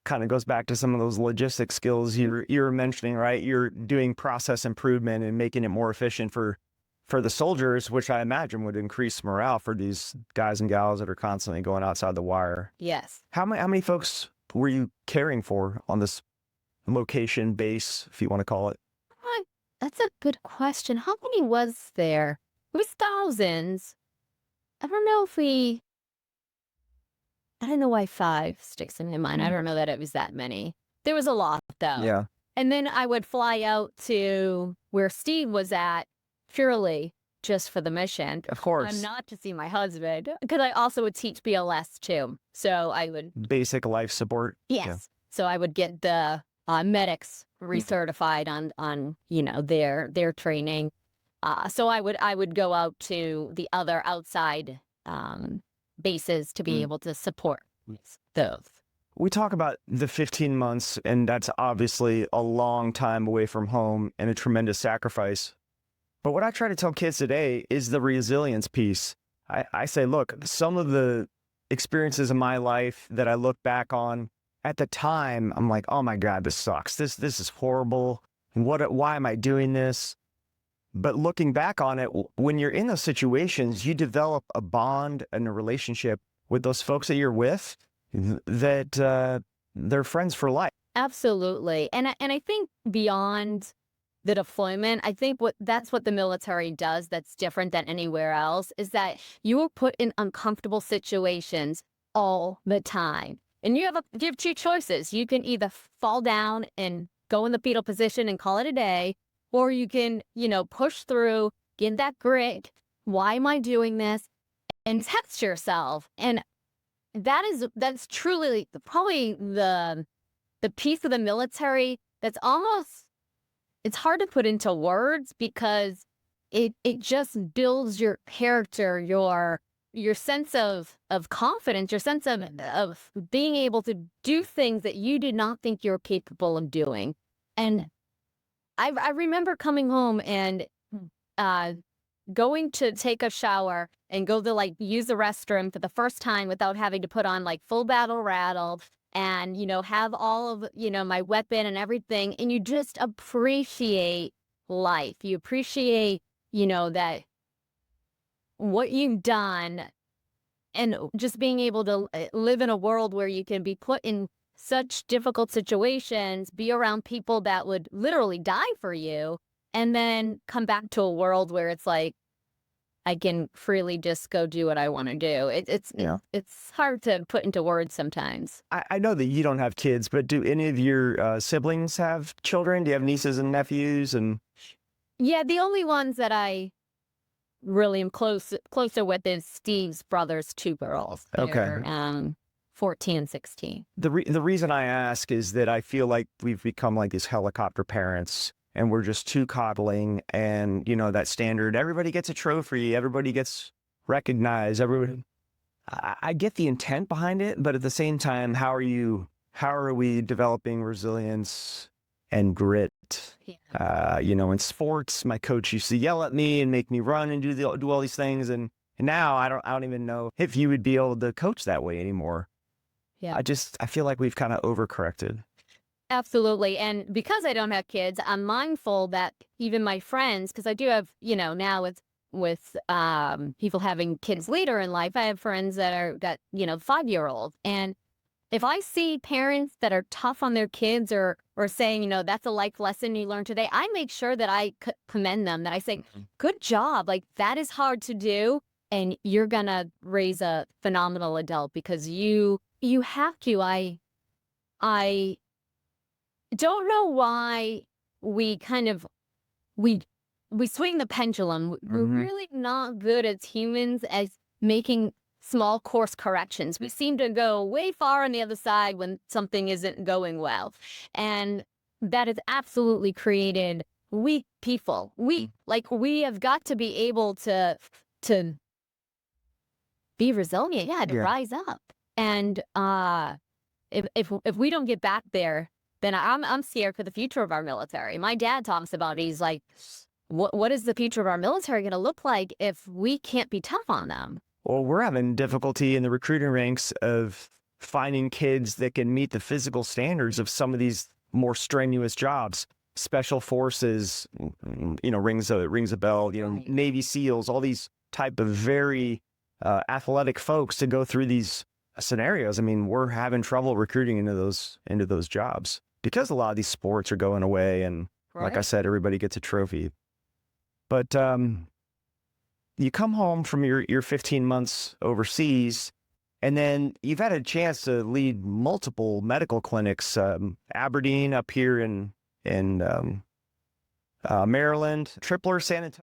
kind of goes back to some of those logistic skills you were mentioning, right? You're doing process improvement and making it more efficient for the soldiers, which I imagine would increase morale for these guys and gals that are constantly going outside the wire. Yes. How many folks were you caring for on this location base, if you want to call it? That's a good question. How many was there? It was thousands. I don't know I don't know why 5 sticks in my mind. I don't know that it was that many. There was a lot, though. Yeah. And then I would fly out to where Steve was at purely just for the mission. Of course. And not to see my husband, because I also would teach BLS too. So I would... Basic life support. Yes. Yeah. So I would get the medics recertified on their training. So I would go out to the other outside bases to be able to support those. We talk about the 15 months, and that's obviously a long time away from home and a tremendous sacrifice. But what I try to tell kids today is the resilience piece. I say, look, some of the experiences in my life that I look back on at the time, I'm like, oh my God, this sucks. This is horrible. Why am I doing this? But looking back on it, when you're in those situations, you develop a bond and a relationship with those folks that you're with that they're friends for life. Absolutely. And I think beyond the deployment, I think that's what the military does that's different than anywhere else, is that you are put in uncomfortable situations all the time. And you have 2 choices. You can either fall down and go in the fetal position and call it a day, or you can, push through, get that grit. Why am I doing this? And test yourself. And that's truly probably the piece of the military that's almost, it's hard to put into words, because it just builds your character, your sense of confidence, your sense of being able to do things that you did not think you were capable of doing. And I remember coming home and going to take a shower and go to use the restroom for the first time without having to put on full battle rattle and, have all of, my weapon and everything. And you just appreciate life. You appreciate, that what you've done, and just being able to live in a world where you can be put in such difficult situations, be around people that would literally die for you, and then come back to a world where it's like, I can freely just go do what I want to do. It's hard to put into words sometimes. I know that you don't have kids, but do any of your siblings have children? Do you have nieces and nephews? And yeah, the only ones that I really am closer with is Steve's brother's 2 girls. They're, okay. 14 and 16. The reason I ask is that I feel like we've become like these helicopter parents, and we're just too coddling, and that standard, everybody gets a trophy, everybody gets recognized, everybody. I get the intent behind it, but at the same time, how are we developing resilience and grit? Yeah. In sports, my coach used to yell at me and make me run and do all these things, and now I don't even know if you would be able to coach that way anymore. Yeah. I feel like we've kind of overcorrected. Absolutely. And because I don't have kids, I'm mindful that even my friends, because I do have, now with people having kids later in life, I have friends that got 5-year-olds. And if I see parents that are tough on their kids or saying, that's a life lesson you learned today, I make sure that I commend them, that I say, good job. That is hard to do. And you're going to raise a phenomenal adult, because you have to. I don't know why we swing the pendulum. We're really not good as humans as making small course corrections. We seem to go way far on the other side when something isn't going well. And that has absolutely created weak people. We have got to be able to be resilient, to rise up. And if we don't get back there, then I'm scared for the future of our military. My dad talks about it. He's like, what is the future of our military going to look like if we can't be tough on them? Well, we're having difficulty in the recruiting ranks of finding kids that can meet the physical standards of some of these more strenuous jobs. Special forces, rings a bell, Right. Navy SEALs, all these type of very athletic folks to go through these scenarios. I mean, we're having trouble recruiting into those jobs because a lot of these sports are going away. And like I Right. said, everybody gets a trophy. But you come home from your 15 months overseas, and then you've had a chance to lead multiple medical clinics, Aberdeen up here in Maryland, Tripler, San Antonio.